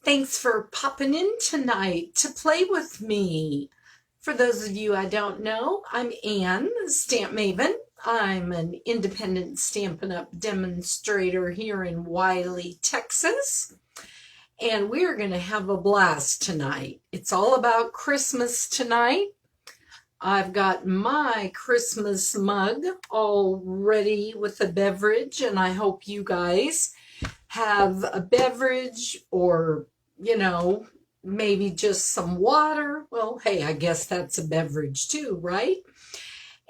Thanks for popping in tonight to play with me. For those of you I don't know, I'm Anne, Stampmaven. I'm an independent Stampin' Up demonstrator here in Wiley, Texas. And we're going to have a blast tonight. It's all about Christmas tonight. I've got my Christmas mug all ready with a beverage, and I hope you guys have a beverage or, maybe just some water. Well, hey, I guess that's a beverage too, right?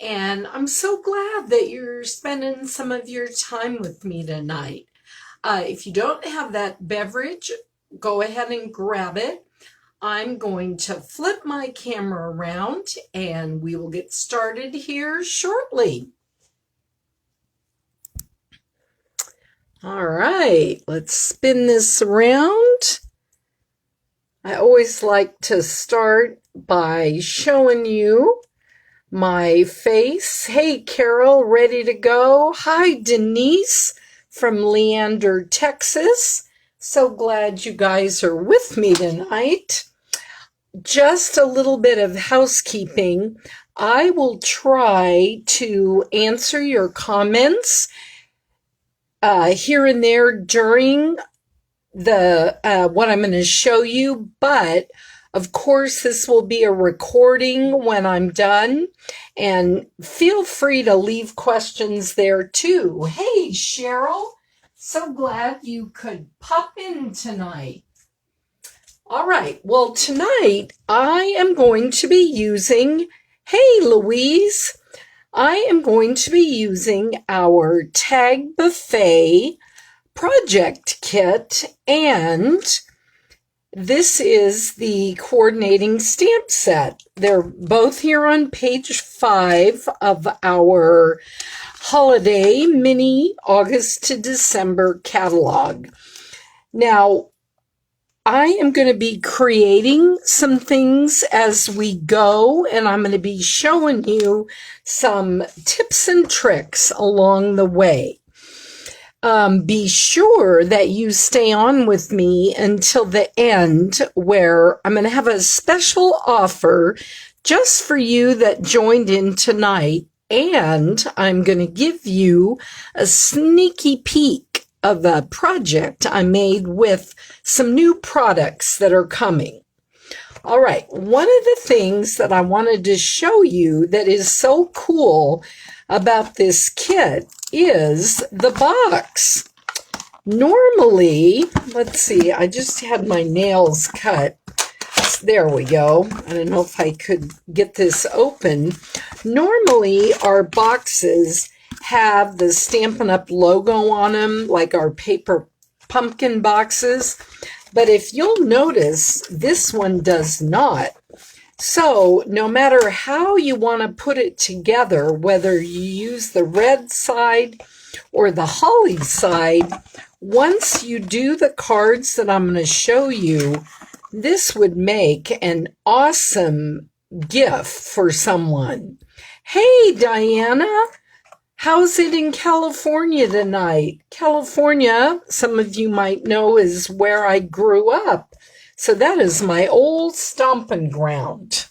And I'm so glad that you're spending some of your time with me tonight. If you don't have that beverage, go ahead and grab it. I'm going to flip my camera around and we will get started here shortly. All right, let's spin this around. I always like to start by showing you my face. Hey, Carol, ready to go? Hi, Denise from Leander, Texas. So glad you guys are with me tonight. Just a little bit of housekeeping. I will try to answer your comments here and there during the what I'm going to show you, but of course this will be a recording when I'm done, and feel free to leave questions there too. Hey, Cheryl, so glad you could pop in tonight. All right, well, tonight I am going to be using, hey, Louise, I am going to be using our Tag Buffet project kit, and this is the coordinating stamp set. They're both here on page 5 of our holiday mini August to December catalog. Now, I am going to be creating some things as we go, and I'm going to be showing you some tips and tricks along the way. Be sure that you stay on with me until the end, where I'm going to have a special offer just for you that joined in tonight, and I'm going to give you a sneaky peek of a project I made with some new products that are coming. All right, one of the things that I wanted to show you that is so cool about this kit is the box. Normally, let's see, I just had my nails cut. There we go. I don't know if I could get this open. Normally, our boxes have the Stampin' Up logo on them, like our paper pumpkin boxes. But if you'll notice, this one does not. So no matter how you want to put it together, whether you use the red side or the holly side, once you do the cards that I'm going to show you, this would make an awesome gift for someone. Hey, Diana. How's it in California tonight? California, some of you might know, is where I grew up. So that is my old stomping ground.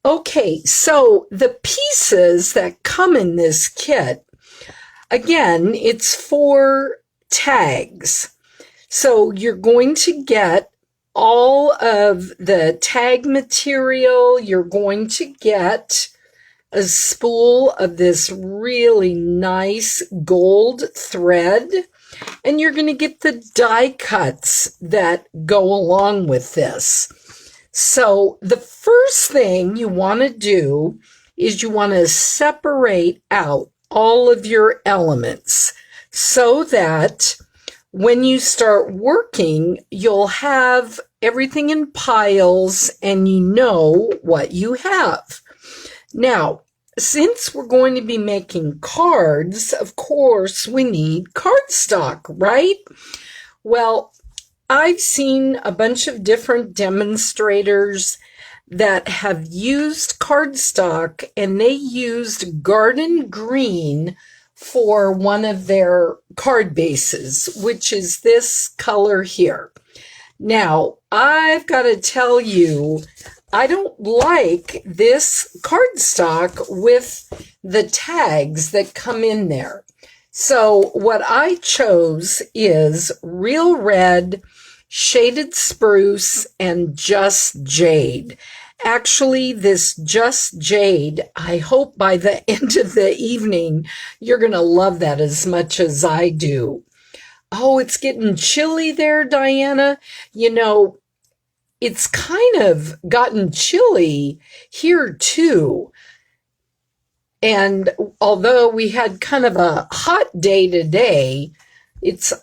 Okay, so the pieces that come in this kit, again, it's 4 tags. So you're going to get all of the tag material. You're going to get a spool of this really nice gold thread, and you're going to get the die cuts that go along with this. So the first thing you want to do is you want to separate out all of your elements so that when you start working, you'll have everything in piles and you know what you have. Now, since we're going to be making cards, of course, we need cardstock, right? Well, I've seen a bunch of different demonstrators that have used cardstock, and they used garden green for one of their card bases, which is this color here. Now, I've got to tell you, I don't like this cardstock with the tags that come in there. So what I chose is Real Red, Shaded Spruce, and Just Jade. Actually, this Just Jade, I hope by the end of the evening, you're going to love that as much as I do. Oh, it's getting chilly there, Diana. You know, it's kind of gotten chilly here too. And although we had kind of a hot day today,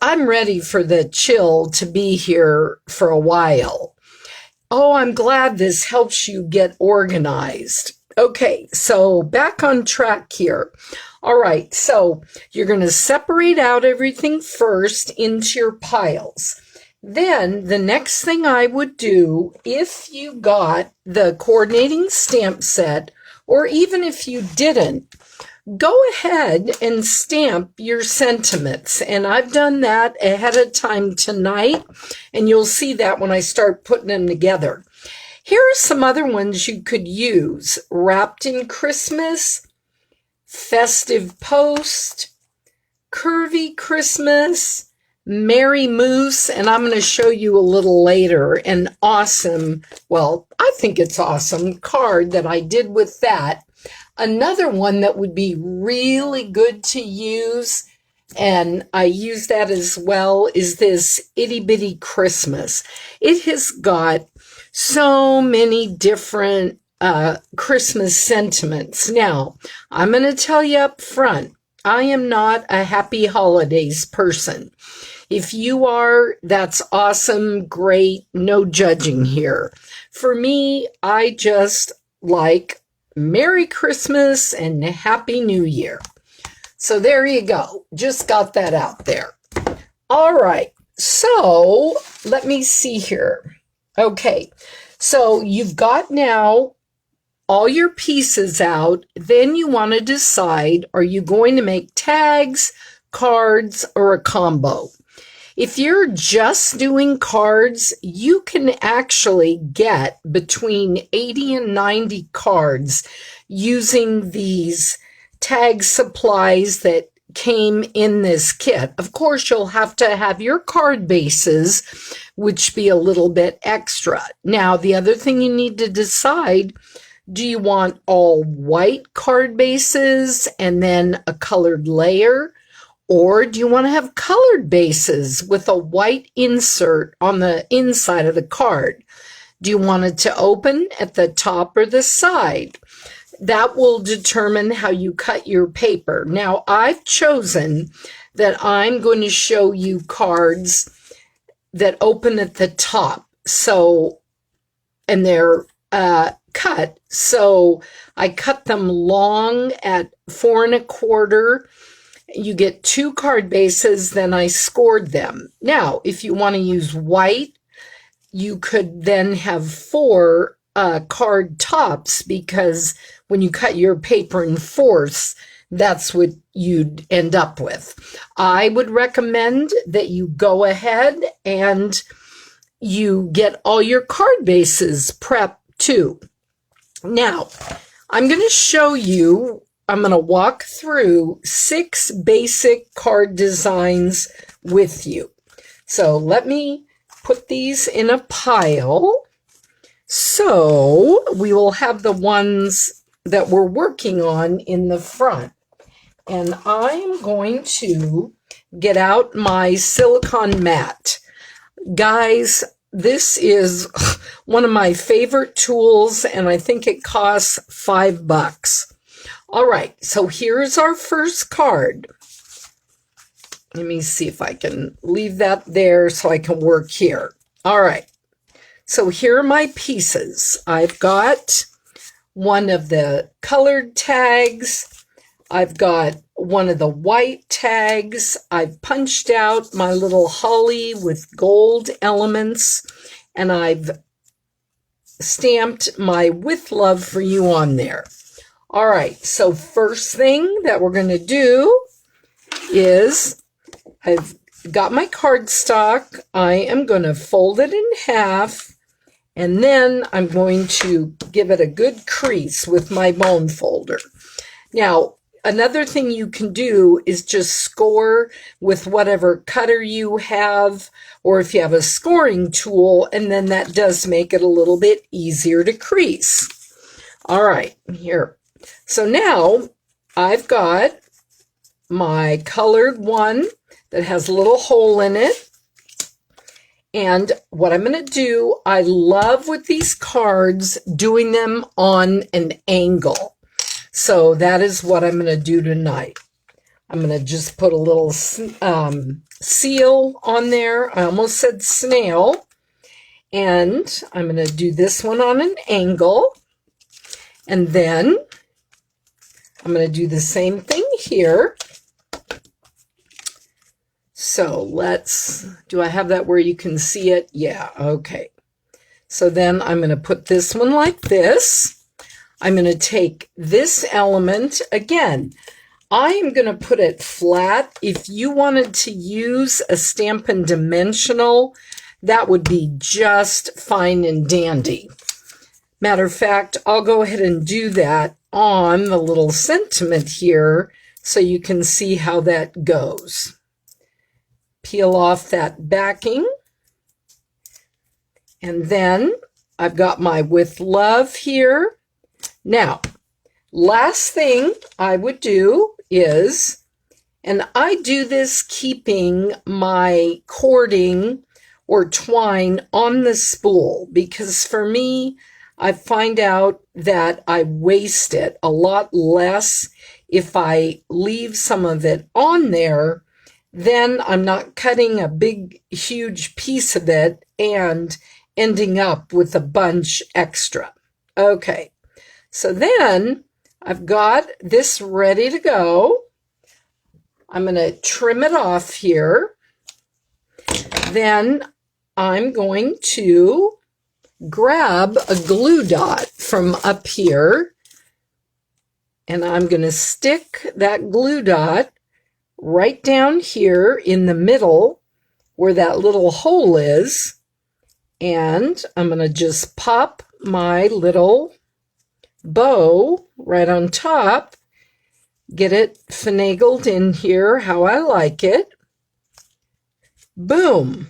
I'm ready for the chill to be here for a while. Oh, I'm glad this helps you get organized. Okay, so back on track here. All right, so you're going to separate out everything first into your piles. Then the next thing I would do, if you got the coordinating stamp set, or even if you didn't, go ahead and stamp your sentiments. And I've done that ahead of time tonight, and you'll see that when I start putting them together. Here are some other ones you could use. Wrapped in Christmas, Festive Post, Curvy Christmas, Merry Moose, and I'm going to show you a little later an awesome, well, I think it's awesome card that I did with that. Another one that would be really good to use, and I use that as well, is this Itty Bitty Christmas. It has got so many different Christmas sentiments. Now, I'm going to tell you up front, I am not a happy holidays person. If you are, that's awesome, great, no judging here. For me, I just like Merry Christmas and Happy New Year. So there you go. Just got that out there. All right. So let me see here. Okay. So you've got now all your pieces out. Then you want to decide, are you going to make tags, cards, or a combo? If you're just doing cards, you can actually get between 80 and 90 cards using these tag supplies that came in this kit. Of course, you'll have to have your card bases, which be a little bit extra. Now, the other thing you need to decide, do you want all white card bases and then a colored layer? Or do you want to have colored bases with a white insert on the inside of the card? Do you want it to open at the top or the side? That will determine how you cut your paper. Now, I've chosen that I'm going to show you cards that open at the top. So, and they're cut. So I cut them long at 4 1/4. You get 2 card bases, then I scored them. Now, if you want to use white, you could then have 4 card tops, because when you cut your paper in fourths, that's what you'd end up with. I would recommend that you go ahead and you get all your card bases prepped too. Now, I'm going to show you, I'm going to walk through 6 basic card designs with you. So let me put these in a pile. So we will have the ones that we're working on in the front. And I'm going to get out my silicone mat. Guys, this is one of my favorite tools, and I think it costs $5. All right, so here's our first card. Let me see if I can leave that there so I can work here. All right, so here are my pieces. I've got one of the colored tags. I've got one of the white tags. I've punched out my little holly with gold elements, and I've stamped my With Love for You on there. All right, so first thing that we're going to do is I've got my cardstock. I am going to fold it in half, and then I'm going to give it a good crease with my bone folder. Now, another thing you can do is just score with whatever cutter you have, or if you have a scoring tool, and then that does make it a little bit easier to crease. All right, here. So now I've got my colored one that has a little hole in it. And what I'm going to do, I love with these cards doing them on an angle. So that is what I'm going to do tonight. I'm going to just put a little seal on there. I almost said snail. And I'm going to do this one on an angle. And then I'm going to do the same thing here. So do I have that where you can see it? Yeah, okay. So then I'm going to put this one like this. I'm going to take this element. Again, I am going to put it flat. If you wanted to use a Stampin' Dimensional, that would be just fine and dandy. Matter of fact, I'll go ahead and do that on the little sentiment here so you can see how that goes. Peel off that backing. And then I've got my With Love here. Now, last thing I would do is, and I do this keeping my cording or twine on the spool, because for me, I find out that I waste it a lot less if I leave some of it on there. Then I'm not cutting a big, huge piece of it and ending up with a bunch extra. Okay, so then I've got this ready to go. I'm going to trim it off here. Then I'm going to grab a glue dot from up here, and I'm going to stick that glue dot right down here in the middle where that little hole is, and I'm going to just pop my little bow right on top, get it finagled in here how I like it. Boom.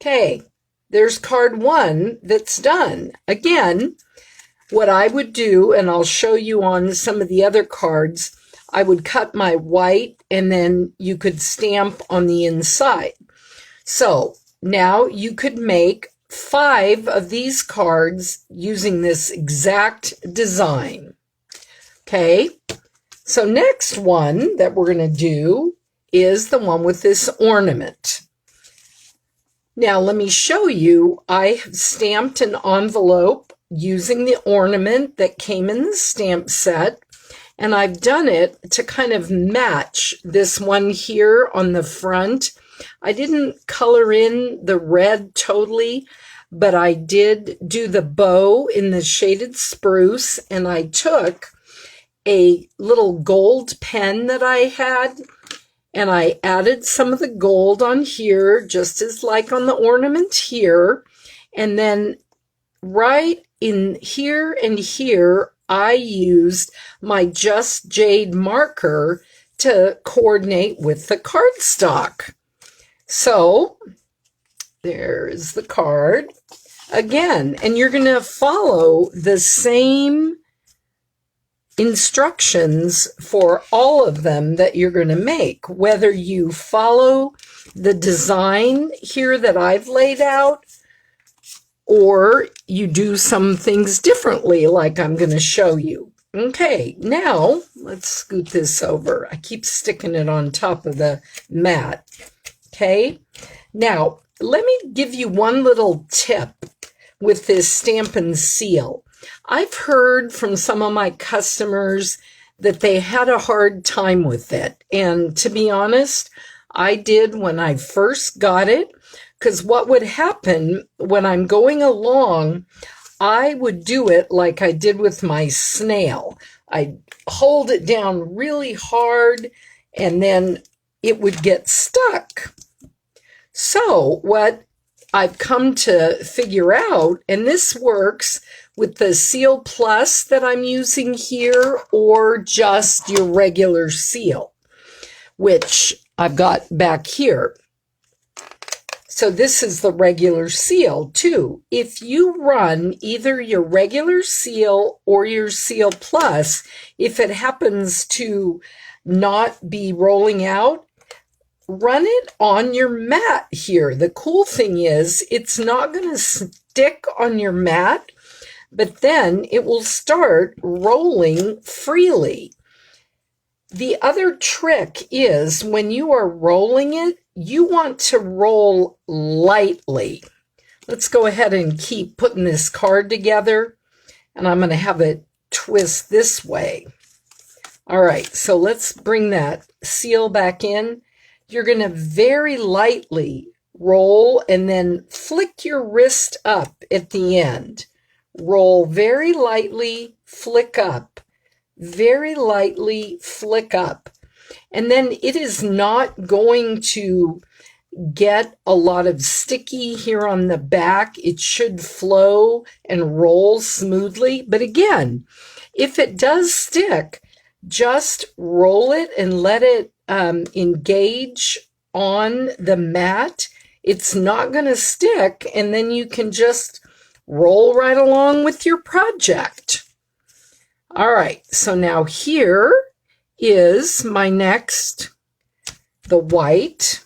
Okay, there's card one that's done. Again, what I would do, and I'll show you on some of the other cards, I would cut my white and then you could stamp on the inside. So now you could make 5 of these cards using this exact design. Okay, so next one that we're going to do is the one with this ornament. Now let me show you, I have stamped an envelope using the ornament that came in the stamp set, and I've done it to kind of match this one here on the front. I didn't color in the red totally, but I did do the bow in the shaded spruce, and I took a little gold pen that I had, and I added some of the gold on here, just as like on the ornament here. And then right in here and here, I used my Just Jade marker to coordinate with the cardstock. So there's the card again, and you're going to follow the same instructions for all of them that you're going to make, whether you follow the design here that I've laid out or you do some things differently like I'm going to show you. Okay, now let's scoot this over. I keep sticking it on top of the mat. Okay, now let me give you one little tip with this Stampin' Seal. I've heard from some of my customers that they had a hard time with it. And to be honest, I did when I first got it, because what would happen when I'm going along, I would do it like I did with my snail. I'd hold it down really hard and then it would get stuck. So what I've come to figure out, and this works with the Seal Plus that I'm using here, or just your regular seal, which I've got back here. So this is the regular seal too. If you run either your regular seal or your Seal Plus, if it happens to not be rolling out, run it on your mat here. The cool thing is it's not going to stick on your mat, but then it will start rolling freely. The other trick is when you are rolling it, you want to roll lightly. Let's go ahead and keep putting this card together, and I'm going to have it twist this way. All right, so let's bring that seal back in. You're going to very lightly roll and then flick your wrist up at the end. Roll very lightly, flick up. Very lightly flick up. And then it is not going to get a lot of sticky here on the back. It should flow and roll smoothly. But again, if it does stick, just roll it and let it engage on the mat. It's not going to stick, and then you can just roll right along with your project. All right, so now here is my next, the white.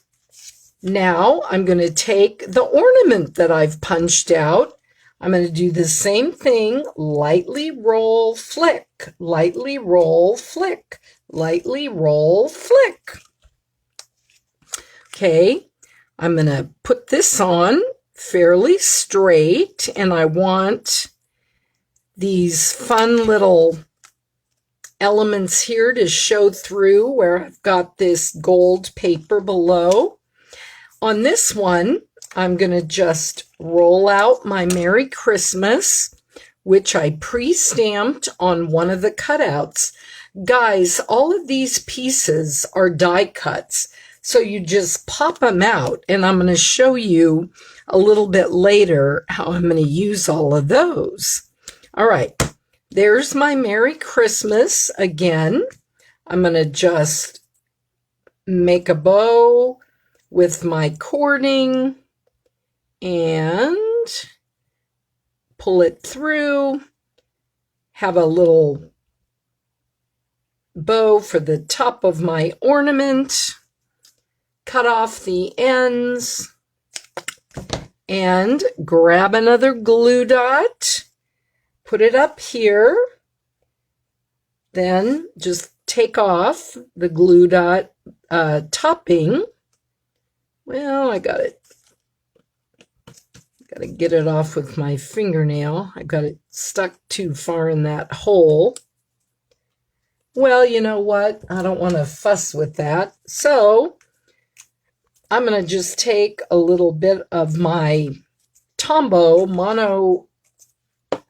Now I'm going to take the ornament that I've punched out. I'm going to do the same thing, lightly roll, flick, lightly roll, flick, lightly roll, flick. Okay, I'm going to put this on fairly straight, and I want these fun little elements here to show through where I've got this gold paper below. On this one, I'm going to just roll out my Merry Christmas, which I pre-stamped on one of the cutouts. Guys, all of these pieces are die cuts, so you just pop them out, and I'm going to show you a little bit later how I'm going to use all of those. All right, there's my Merry Christmas again. I'm going to just make a bow with my cording and pull it through, have a little bow for the top of my ornament, cut off the ends, and grab another glue dot, put it up here, then just take off the glue dot topping. Well, I got to get it off with my fingernail. I got it stuck too far in that hole. Well, you know what? I don't want to fuss with that. So I'm going to just take a little bit of my Tombow Mono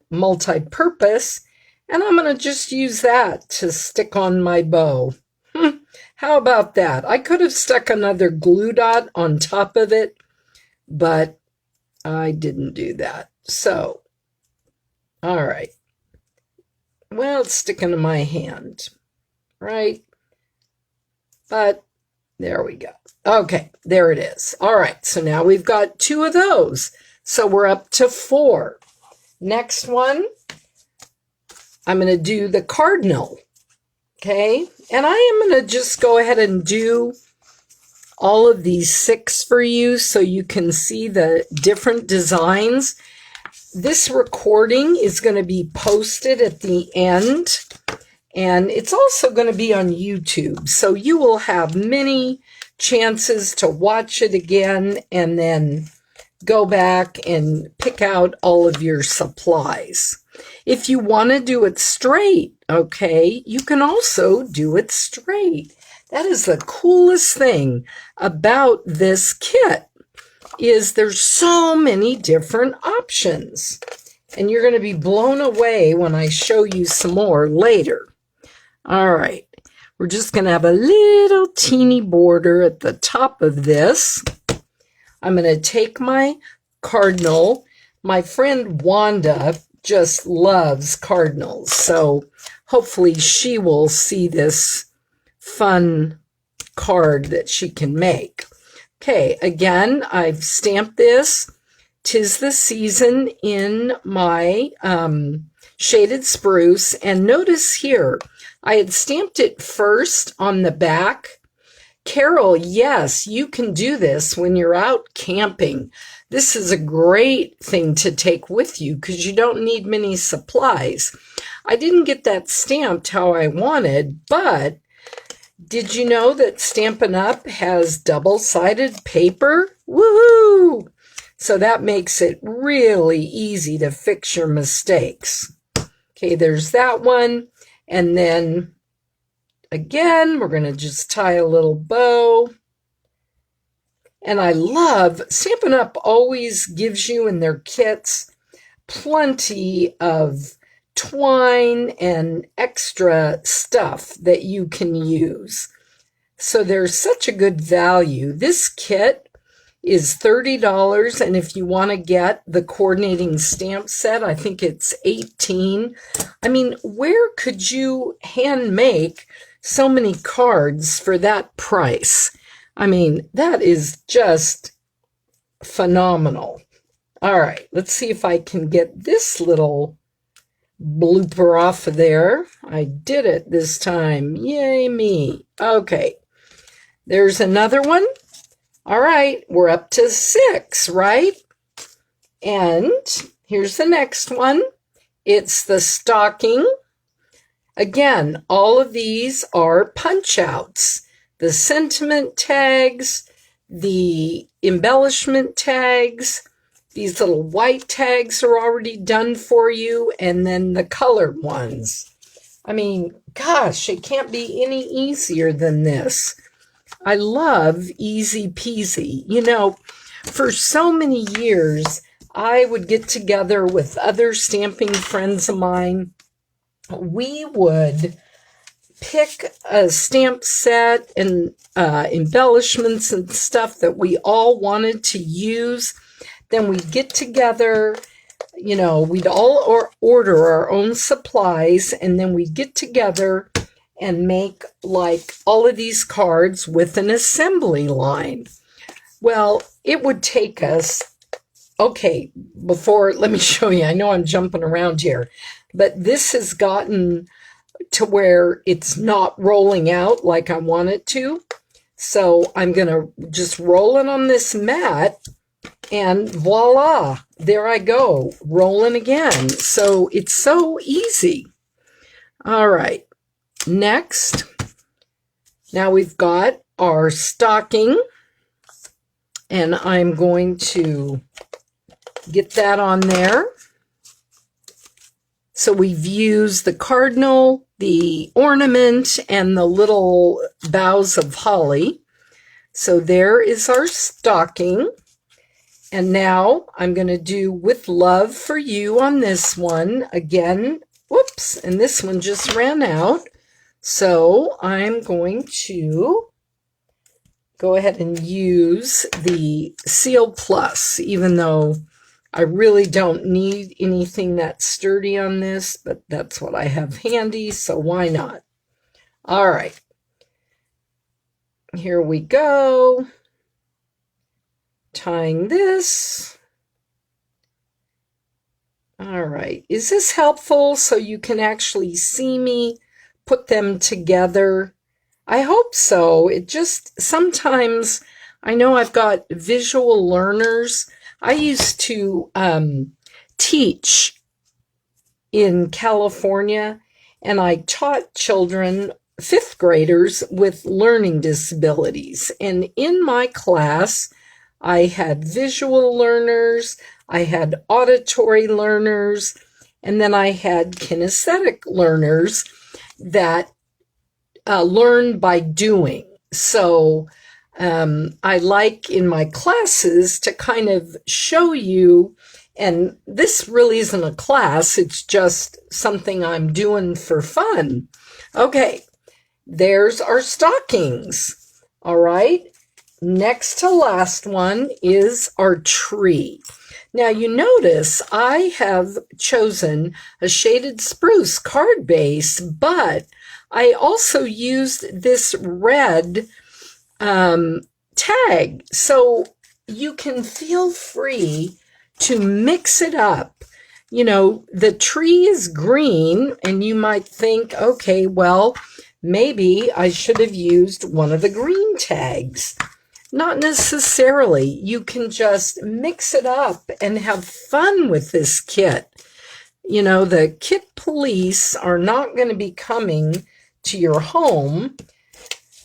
Multi-Purpose, and I'm going to just use that to stick on my bow. How about that? I could have stuck another glue dot on top of it, but I didn't do that. So, all right. Well, it's sticking to my hand, right? But there we go. Okay, there it is. All right, so now we've got 2 of those. So we're up to 4. Next one, I'm going to do the cardinal. Okay, and I am going to just go ahead and do all of these 6 for you so you can see the different designs. This recording is going to be posted at the end, and it's also going to be on YouTube, so you will have many chances to watch it again and then go back and pick out all of your supplies. If you want to do it straight, okay, you can also do it straight. That is the coolest thing about this kit, is there's so many different options. And you're going to be blown away when I show you some more later. All right, we're just going to have a little teeny border at the top of this. I'm going to take my cardinal. My friend Wanda just loves cardinals, so hopefully she will see this fun card that she can make. Okay, again, I've stamped this. 'Tis the Season in my shaded spruce, and notice here, I had stamped it first on the back. Carol, yes, you can do this when you're out camping. This is a great thing to take with you because you don't need many supplies. I didn't get that stamped how I wanted, but did you know that Stampin' Up! Has double-sided paper? Woohoo! So that makes it really easy to fix your mistakes. Okay, there's that one. And then again, we're going to just tie a little bow. And I love, Stampin' Up! Always gives you in their kits plenty of twine and extra stuff that you can use. So there's such a good value. This kit is $30, and if you want to get the coordinating stamp set, I think it's $18. I mean, where could you hand make so many cards for that price? I mean, that is just phenomenal. All right, let's see if I can get this little blooper off of there. I did it this time. Yay me. Okay, there's another one. All right, we're up to 6, right? And here's the next one. It's the stocking. Again, all of these are punch outs. The sentiment tags, the embellishment tags, these little white tags are already done for you, and then the colored ones. I mean, gosh, it can't be any easier than this. I love easy peasy. You know, for so many years, I would get together with other stamping friends of mine. We would pick a stamp set and embellishments and stuff that we all wanted to use. Then we'd get together, you know, we'd all order our own supplies, and then we'd get together and make like all of these cards with an assembly line. Well, it would take us, okay, let me show you. I know I'm jumping around here, but this has gotten to where it's not rolling out like I want it to. So I'm going to just roll it on this mat, and voila, there I go, rolling again. So it's so easy. All right. Next, now we've got our stocking, and I'm going to get that on there. So we've used the cardinal, the ornament, and the little boughs of holly. So there is our stocking. And now I'm going to do With Love for You on this one. Again, whoops, and this one just ran out. So I'm going to go ahead and use the Seal Plus, even though I really don't need anything that sturdy on this, but that's what I have handy, so why not? All right. Here we go. Tying this. All right. Is this helpful so you can actually see me put them together? I hope so. It just sometimes, I know I've got visual learners. I used to teach in California, and I taught children, 5th graders, with learning disabilities. And in my class, I had visual learners, I had auditory learners, and then I had kinesthetic learners that learn by doing. So I like in my classes to kind of show you, and this really isn't a class, it's just something I'm doing for fun. Okay, there's our stockings. All right, next to last one is our tree. Now you notice I have chosen a shaded spruce card base, but I also used this red tag. So you can feel free to mix it up. You know, the tree is green, and you might think, okay, well, maybe I should have used one of the green tags. Not necessarily. You can just mix it up and have fun with this kit. You know, the kit police are not going to be coming to your home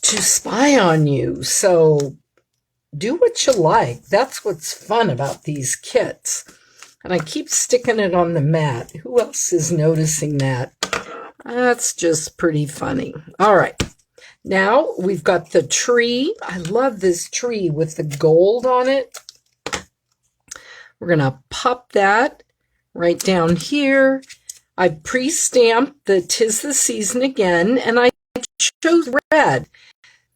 to spy on you. So do what you like. That's what's fun about these kits. And I keep sticking it on the mat. Who else is noticing that? That's just pretty funny. All right. Now we've got the tree. I love this tree with the gold on it. We're going to pop that right down here. I pre-stamped the 'Tis the Season Again, and I chose red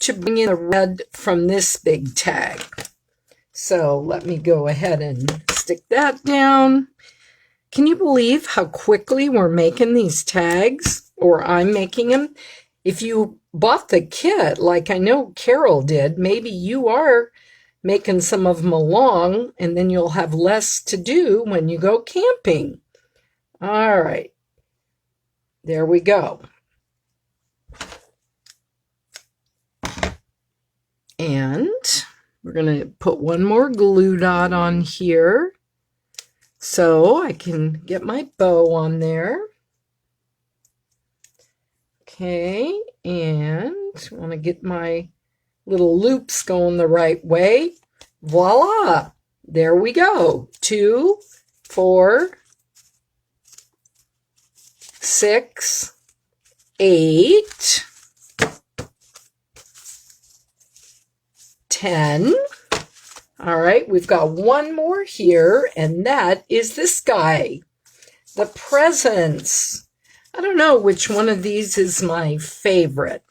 to bring in the red from this big tag. So let me go ahead and stick that down. Can you believe how quickly we're making these tags? Or I'm making them? If you bought the kit, like I know Carol did, maybe you are making some of them along, and then you'll have less to do when you go camping. All right. There we go. And we're going to put one more glue dot on here so I can get my bow on there. Okay, and I want to get my little loops going the right way. Voila! There we go. 2, 4, 6, 8, 10. All right, we've got one more here, and that is this guy, the presents. I don't know which one of these is my favorite.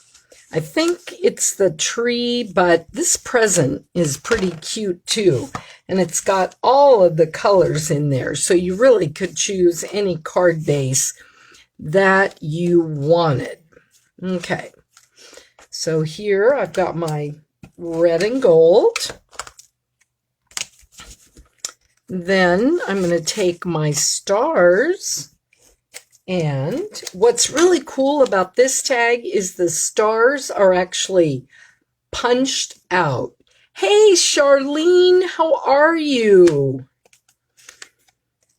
I think it's the tree, but this present is pretty cute too. And it's got all of the colors in there, so you really could choose any card base that you wanted. Okay, so here I've got my red and gold. Then I'm going to take my stars. And what's really cool about this tag is the stars are actually punched out. Hey, Charlene, how are you?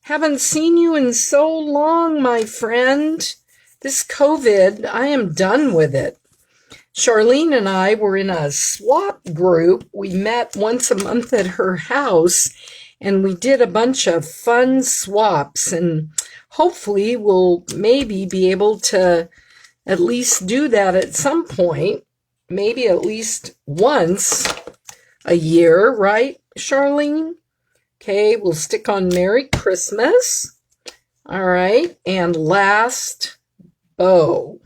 Haven't seen you in so long, my friend. This COVID, I am done with it. Charlene and I were in a swap group. We met once a month at her house, and we did a bunch of fun swaps, and hopefully we'll maybe be able to at least do that at some point, maybe at least once a year, right, Charlene? Okay, we'll stick on Merry Christmas. All right, and last bow.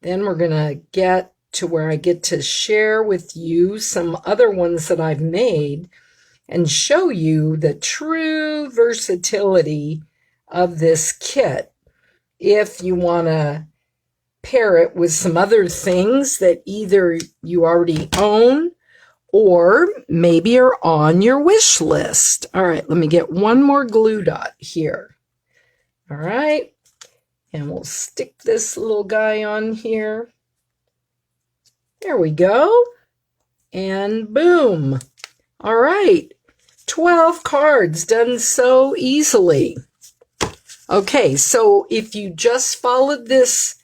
Then we're going to get to where I get to share with you some other ones that I've made and show you the true versatility of this kit if you want to pair it with some other things that either you already own or maybe are on your wish list. All right, let me get one more glue dot here. All right, and we'll stick this little guy on here. There we go. And boom. All right, 12 cards done so easily. Okay, so if you just followed this,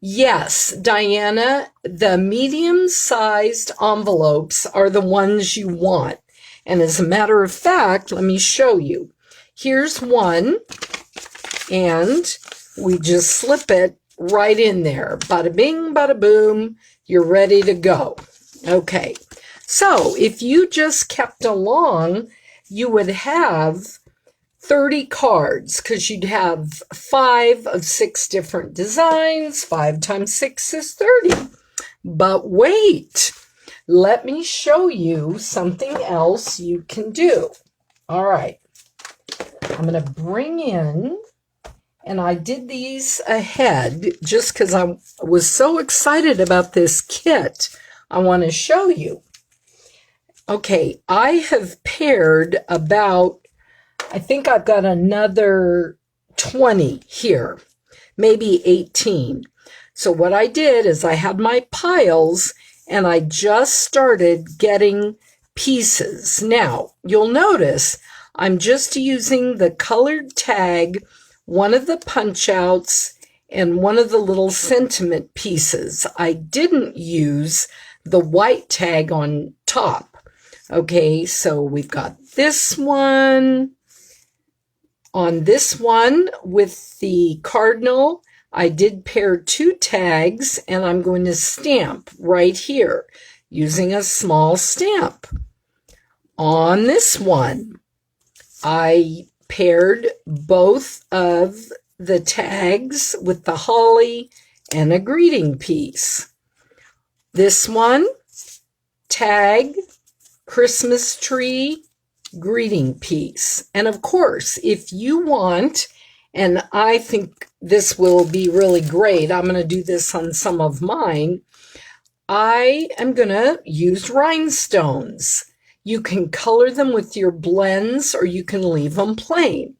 yes, Diana, the medium-sized envelopes are the ones you want. And as a matter of fact, let me show you. Here's one, and we just slip it right in there. Bada bing, bada boom, you're ready to go. Okay, so if you just kept along, you would have 30 cards, because you'd have 5 of 6 different designs. 5 times 6 is 30. But wait, let me show you something else you can do. All right, I'm going to bring in, and I did these ahead just because I was so excited about this kit. I want to show you. Okay, I have paired about, I think I've got another 20 here, maybe 18. So what I did is I had my piles and I just started getting pieces. Now, you'll notice I'm just using the colored tag, one of the punch outs, and one of the little sentiment pieces. I didn't use the white tag on top. Okay, so we've got this one. On this one with the cardinal, I did pair 2 tags, and I'm going to stamp right here using a small stamp. On this one, I paired both of the tags with the holly and a greeting piece. This one, tag, Christmas tree, greeting piece. And of course, if you want, and I think this will be really great, I'm going to do this on some of mine, I am going to use rhinestones. You can color them with your blends or you can leave them plain.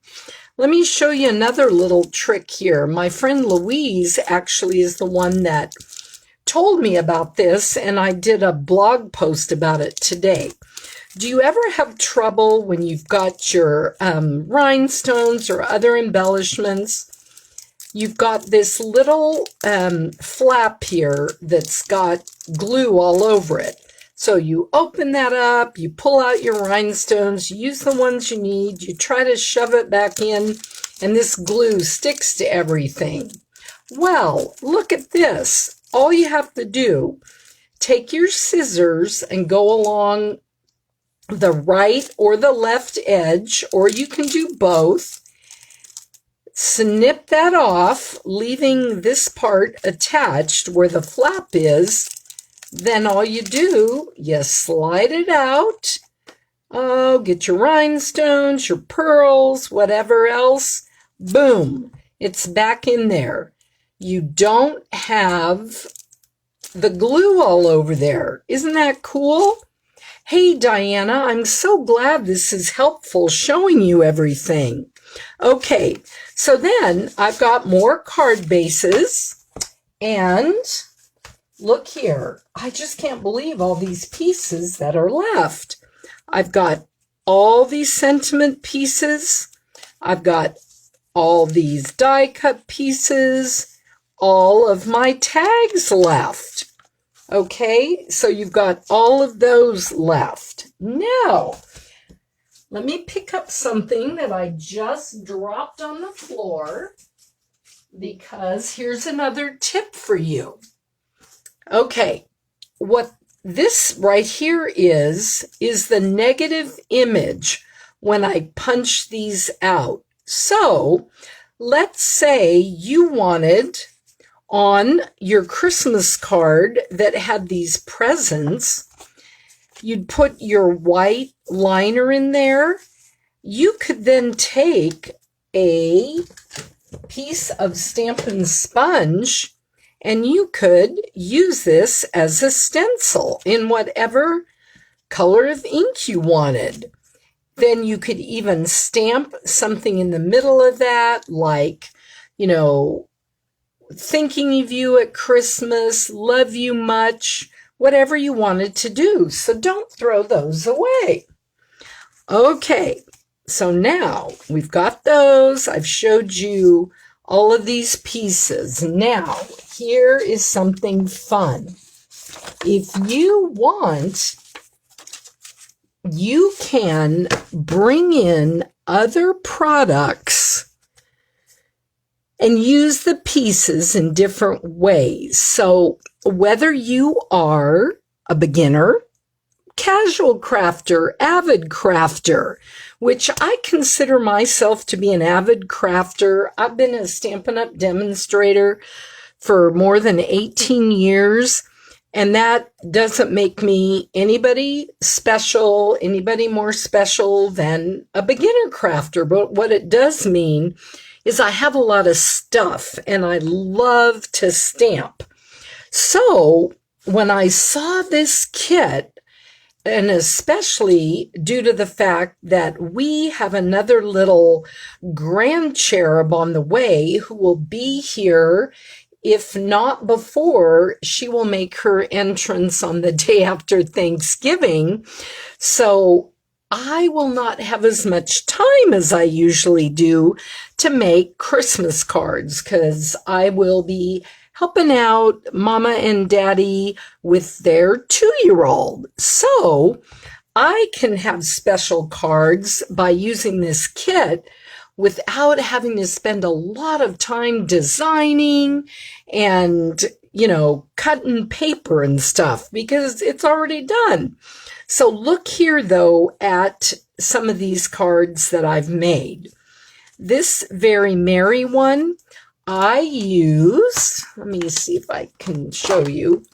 Let me show you another little trick here. My friend Louise actually is the one that told me about this, and I did a blog post about it today. Do you ever have trouble when you've got your rhinestones or other embellishments? You've got this little flap here that's got glue all over it. So you open that up, you pull out your rhinestones, you use the ones you need, you try to shove it back in, and this glue sticks to everything. Well, look at this. All you have to do, take your scissors and go along the right or the left edge, or you can do both. Snip that off, leaving this part attached where the flap is. Then all you do, you slide it out. Oh, get your rhinestones, your pearls, whatever else. Boom, it's back in there. You don't have the glue all over there. Isn't that cool? Hey, Diana, I'm so glad this is helpful showing you everything. Okay, so then I've got more card bases, and look here. I just can't believe all these pieces that are left. I've got all these sentiment pieces. I've got all these die cut pieces, all of my tags left. Okay, so you've got all of those left. Now, let me pick up something that I just dropped on the floor, because here's another tip for you. Okay, what this right here is the negative image when I punch these out. So, let's say you wanted on your Christmas card that had these presents, you'd put your white liner in there. You could then take a piece of Stampin' Sponge and you could use this as a stencil in whatever color of ink you wanted. Then you could even stamp something in the middle of that, like, you know, thinking of you at Christmas, love you much, whatever you wanted to do. So don't throw those away. Okay, so now we've got those. I've showed you all of these pieces. Now, here is something fun. If you want, you can bring in other products and use the pieces in different ways. So whether you are a beginner, casual crafter, avid crafter, which I consider myself to be an avid crafter. I've been a Stampin' Up! Demonstrator for more than 18 years. And that doesn't make me anybody more special than a beginner crafter. But what it does mean is I have a lot of stuff and I love to stamp. So when I saw this kit, and especially due to the fact that we have another little grandcherub on the way who will be here, if not before, she will make her entrance on the day after Thanksgiving. So I will not have as much time as I usually do to make Christmas cards because I will be helping out Mama and Daddy with their 2-year-old. So I can have special cards by using this kit without having to spend a lot of time designing and, cutting paper and stuff because it's already done. So look here, though, at some of these cards that I've made. This Very Merry one, I use, let me see if I can show you.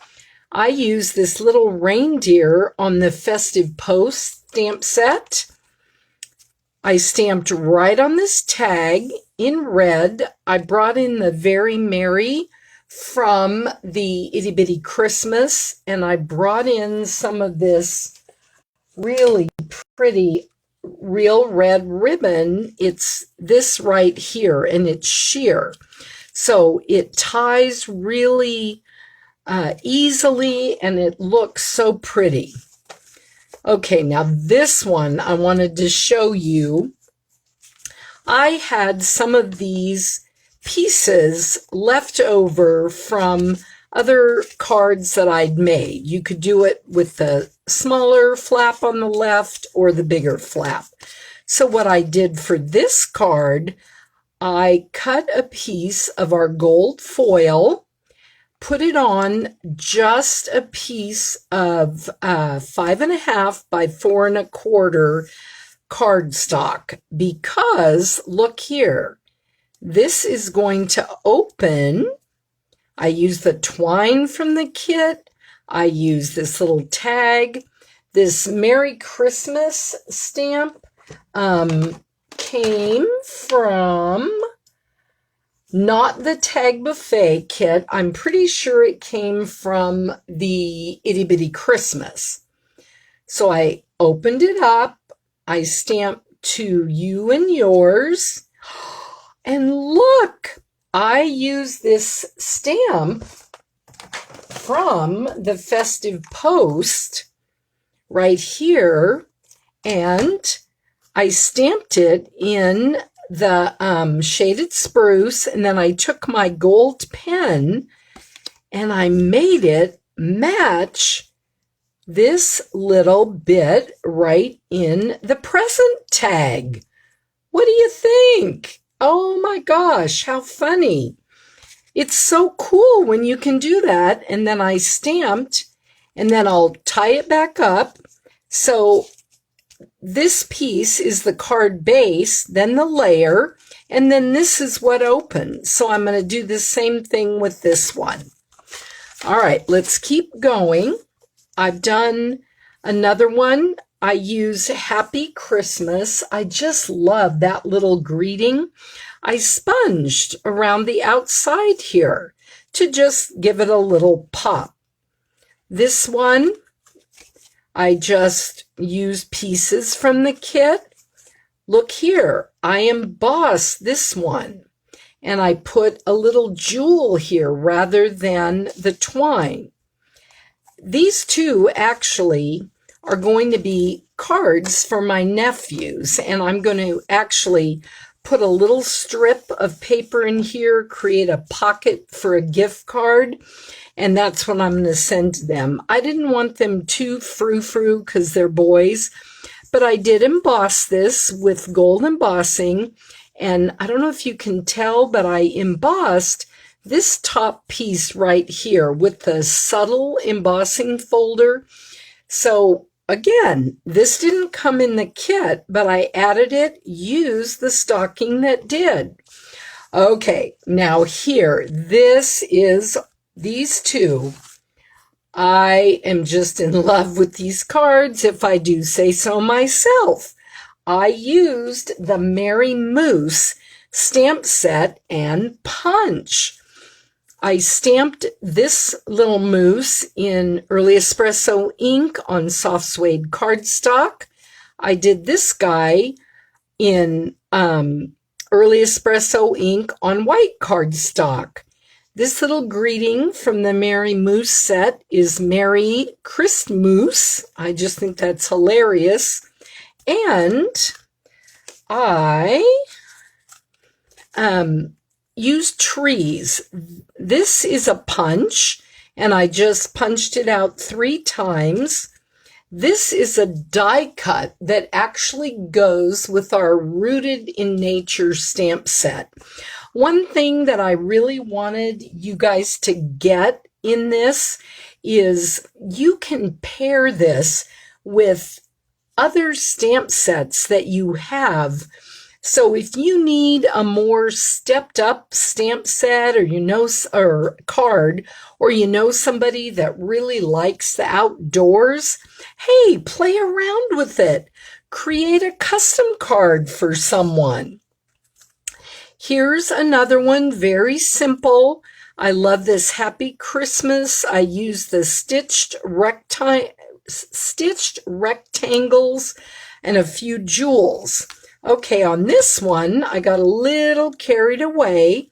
I use this little reindeer on the Festive Post stamp set. I stamped right on this tag in red. I brought in the Very Merry from the Itty Bitty Christmas, and I brought in some of this really pretty real red ribbon. It's this right here, and it's sheer. So it ties really easily, and it looks so pretty. Okay, now this one I wanted to show you. I had some of these pieces left over from other cards that I'd made. You could do it with the smaller flap on the left or the bigger flap. So what I did for this card, I cut a piece of our gold foil, put it on just a piece of 5.5 by 4.25 cardstock because look here, this is going to open. I use the twine from the kit. I use this little tag. This Merry Christmas stamp came from not the Tag Buffet kit. I'm pretty sure it came from the Itty Bitty Christmas. So I opened it up. I stamped to you and yours. And look, I used this stamp from the Festive Post right here, and I stamped it in the shaded spruce, and then I took my gold pen and I made it match this little bit right in the present tag. What do you think? Oh my gosh, how funny. It's so cool when you can do that. And then I stamped, and then I'll tie it back up. So this piece is the card base, then the layer, and then this is what opens. So I'm going to do the same thing with this one. All right, let's keep going. I've done another one. I use Happy Christmas. I just love that little greeting. I sponged around the outside here to just give it a little pop. This one, I just used pieces from the kit. Look here, I embossed this one, and I put a little jewel here rather than the twine. These two actually are going to be cards for my nephews, and I'm going to actually put a little strip of paper in here, create a pocket for a gift card, and that's what I'm going to send to them. I didn't want them too frou-frou because they're boys, but I did emboss this with gold embossing, and I don't know if you can tell, but I embossed this top piece right here with the subtle embossing folder. So again, this didn't come in the kit, but I added it, used the stocking that did. Okay, now here, this is these two. I am just in love with these cards, if I do say so myself. I used the Merry Moose stamp set and punch. I stamped this little moose in Early Espresso ink on soft suede cardstock. I did this guy in Early Espresso ink on white cardstock. This little greeting from the Merry Moose set is Merry Christmas. I just think that's hilarious. And I used trees. This is a punch, and I just punched it out 3 times. This is a die cut that actually goes with our Rooted in Nature stamp set. One thing that I really wanted you guys to get in this is you can pair this with other stamp sets that you have. So if you need a more stepped up stamp set, or card, or somebody that really likes the outdoors, hey, play around with it. Create a custom card for someone. Here's another one, very simple. I love this Happy Christmas. I use the stitched rectangles and a few jewels. Okay, on this one, I got a little carried away.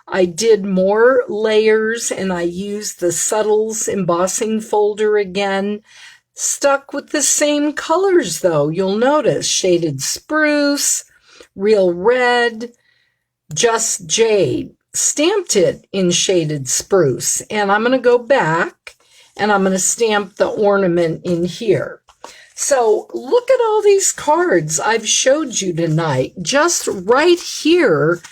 I did more layers, and I used the Subtles embossing folder again. Stuck with the same colors, though. You'll notice Shaded Spruce, Real Red, Just Jade. Stamped it in Shaded Spruce, and I'm going to go back, and I'm going to stamp the ornament in here. So look at all these cards I've showed you tonight. Just right here,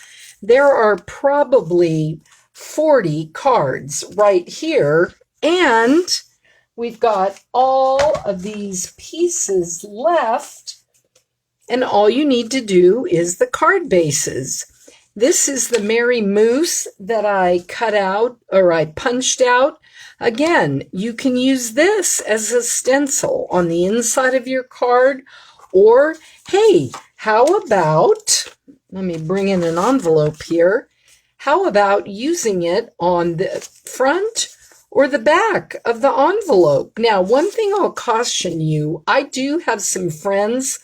there are probably 40 cards right here. And we've got all of these pieces left. And all you need to do is the card bases. This is the Merry Moose that I cut out, or I punched out. Again, you can use this as a stencil on the inside of your card, or, hey, how about, let me bring in an envelope here, how about using it on the front or the back of the envelope? Now, one thing I'll caution you, I do have some friends.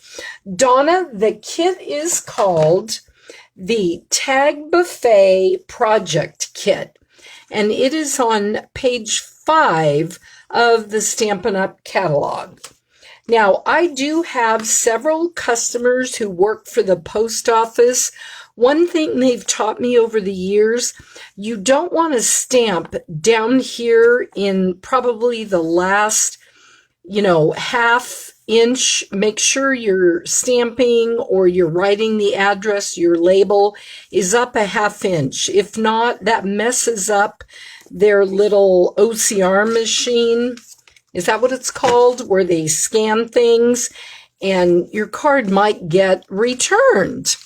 Donna, the kit is called the Tag Buffet Project Kit. And it is on page 5 of the Stampin' Up catalog. Now, I do have several customers who work for the post office. One thing they've taught me over the years, you don't want to stamp down here in probably the last, half inch. Make sure your stamping or you're writing the address, your label is up a half inch. If not, that messes up their little OCR machine. Is that what it's called? Where they scan things, and your card might get returned.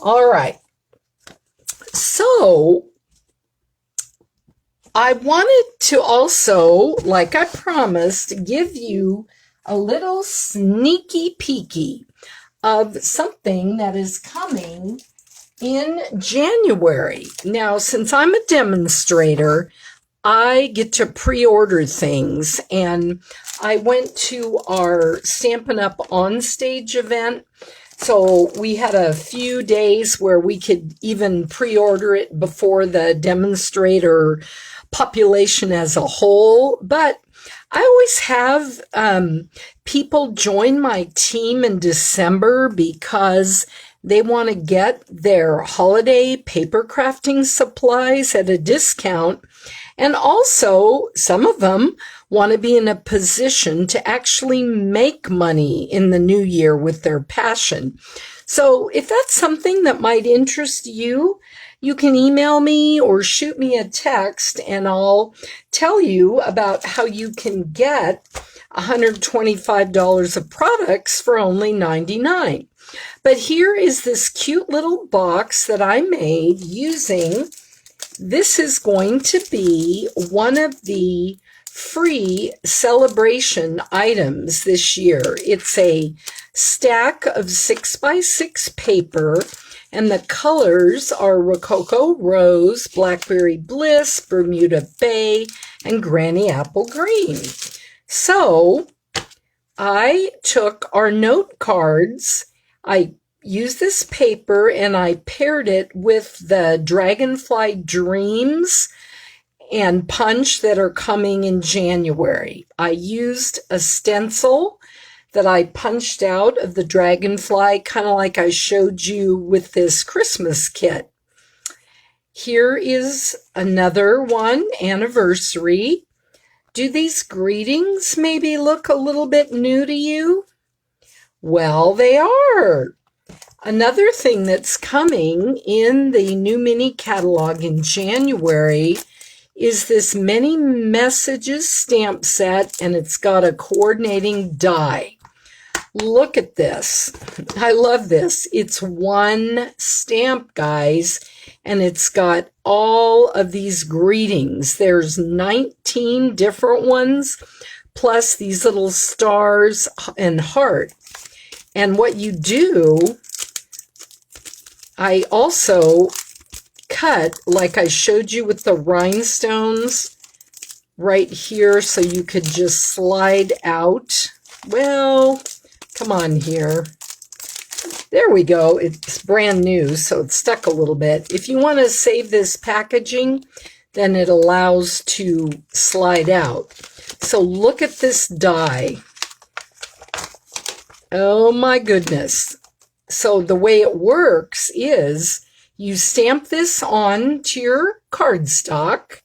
All right. So I wanted to also, like I promised, give you a little sneaky peeky of something that is coming in January. Now, since I'm a demonstrator, I get to pre-order things, and I went to our Stampin' Up On Stage event. So we had a few days where we could even pre-order it before the demonstrator population as a whole. But I always have people join my team in December because they want to get their holiday paper crafting supplies at a discount. And also, some of them want to be in a position to actually make money in the new year with their passion. So if that's something that might interest you, you can email me or shoot me a text, and I'll tell you about how you can get $125 of products for only $99. But here is this cute little box that I made using, this is going to be one of the free celebration items this year. It's a stack of 6x6 paper, and the colors are Rococo Rose, Blackberry Bliss, Bermuda Bay, and Granny Apple Green. So I took our note cards, I used this paper, and I paired it with the Dragonfly Dreams and punch that are coming in January. I used a stencil that I punched out of the Dragonfly, kind of like I showed you with this Christmas kit. Here is another one, anniversary. Do these greetings maybe look a little bit new to you? Well, they are. Another thing that's coming in the new mini catalog in January is this Many Messages stamp set, and it's got a coordinating die. Look at this. I love this. It's one stamp, guys, and it's got all of these greetings. There's 19 different ones, plus these little stars and heart. And what you do, I also cut, like I showed you with the rhinestones right here, so you could just slide out. Well, come on here. There we go. It's brand new, so it's stuck a little bit. If you want to save this packaging, then it allows to slide out. So look at this die. Oh my goodness. So the way it works is you stamp this on to your cardstock,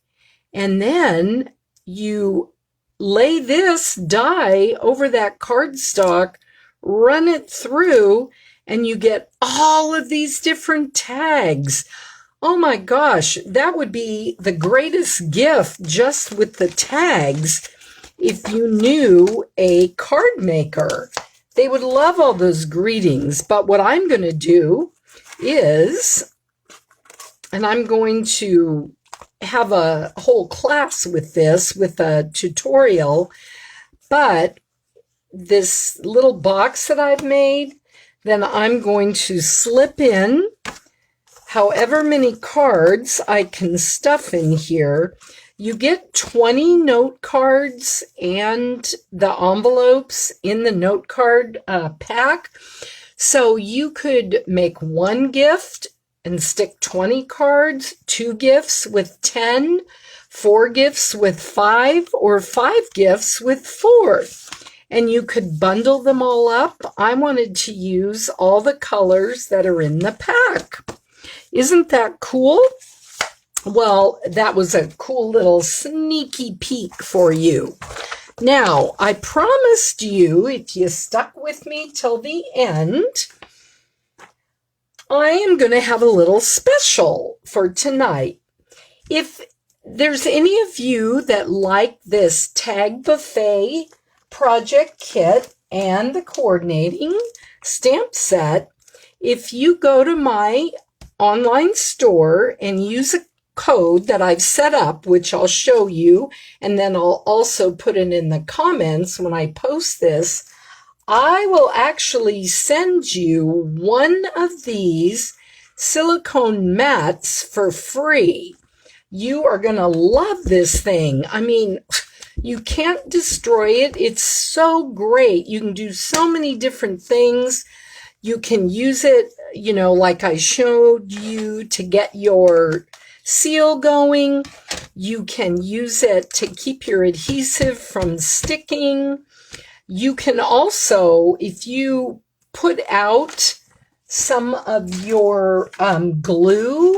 and then you lay this die over that cardstock, run it through, and you get all of these different tags. Oh my gosh, that would be the greatest gift just with the tags if you knew a card maker. They would love all those greetings. But what I'm going to do is, and I'm going to have a whole class with this, with a tutorial, but this little box that I've made, then I'm going to slip in however many cards I can stuff in here. You get 20 note cards and the envelopes in the note card pack. So you could make one gift and stick 20 cards, 2 gifts with 10, 4 gifts with 5, or 5 gifts with 4. And you could bundle them all up. I wanted to use all the colors that are in the pack. Isn't that cool? Well, that was a cool little sneaky peek for you. Now, I promised you, if you stuck with me till the end, I am going to have a little special for tonight. If there's any of you that like this Tag Buffet project kit and the coordinating stamp set, if you go to my online store and use a code that I've set up, which I'll show you, and then I'll also put it in the comments when I post this, I will actually send you one of these silicone mats for free. You are going to love this thing. I mean, you can't destroy it. It's so great. You can do so many different things. You can use it, you know, like I showed you, to get your seal going. You can use it to keep your adhesive from sticking. You can also, if you put out some of your glue,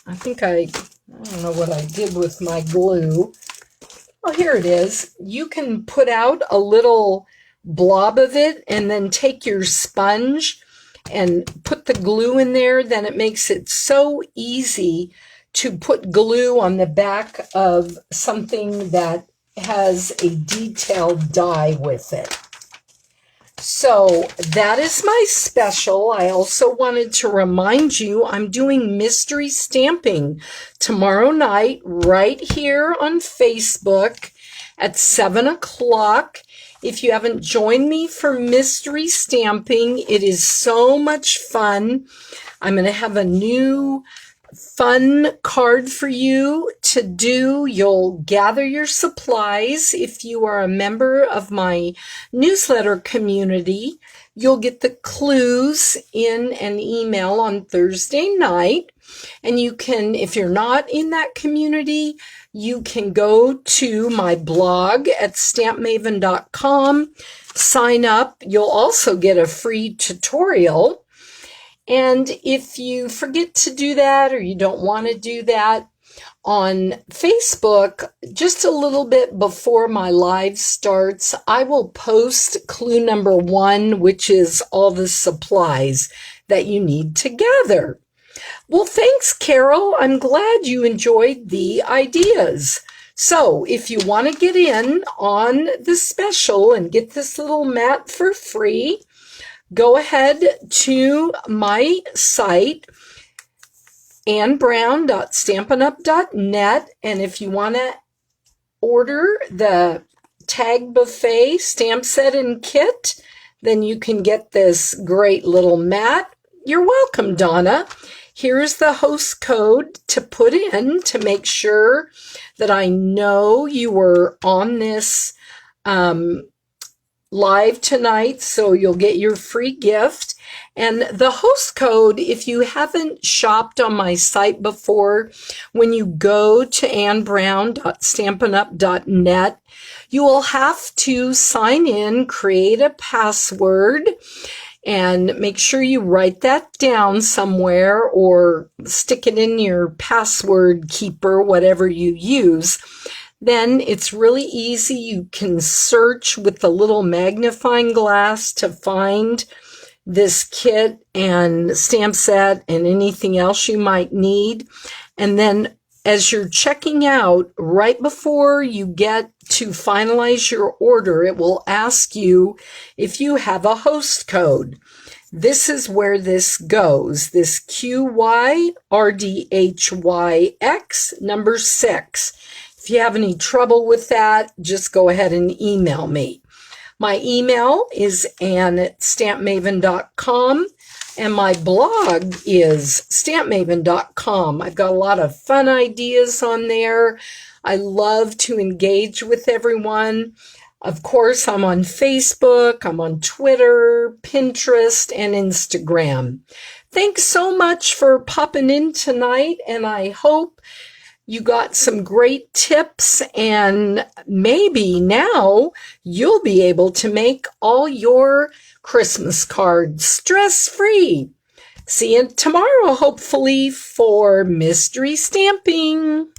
I don't know what I did with my glue. Oh, here it is. You can put out a little blob of it and then take your sponge and put the glue in there. Then it makes it so easy to put glue on the back of something that has a detailed die with it. So that is my special. I also wanted to remind you I'm doing mystery stamping tomorrow night right here on Facebook. at 7 o'clock. If you haven't joined me for mystery stamping, it is so much fun. I'm going to have a new fun card for you to do. You'll gather your supplies. If you are a member of my newsletter community, you'll get the clues in an email on Thursday night. And you can, if you're not in that community, you can go to my blog at stampmaven.com, sign up. You'll also get a free tutorial. And if you forget to do that or you don't want to do that, on Facebook, just a little bit before my live starts, I will post clue number 1, which is all the supplies that you need to gather. Well, thanks, Carol. I'm glad you enjoyed the ideas. So if you want to get in on the special and get this little mat for free, go ahead to my site, annbrown.stampinup.net, and if you want to order the tag buffet stamp set and kit, then you can get this great little mat. You're welcome, Donna. Here's the host code to put in to make sure that I know you were on this live tonight, so you'll get your free gift. And the host code, if you haven't shopped on my site before, when you go to annbrown.stampinup.net, you will have to sign in, create a password, and make sure you write that down somewhere or stick it in your password keeper, whatever you use. Then it's really easy. You can search with the little magnifying glass to find this kit and stamp set and anything else you might need. And then as you're checking out, right before you get to finalize your order, it will ask you if you have a host code. This is where this goes, this QYRDHYX number 6. If you have any trouble with that, just go ahead and email me. My email is ann@stampmaven.com, and my blog is stampmaven.com. I've got a lot of fun ideas on there. I love to engage with everyone. Of course, I'm on Facebook, I'm on Twitter, Pinterest, and Instagram. Thanks so much for popping in tonight, and I hope you got some great tips, and maybe now you'll be able to make all your Christmas cards stress-free. See you tomorrow, hopefully, for mystery stamping.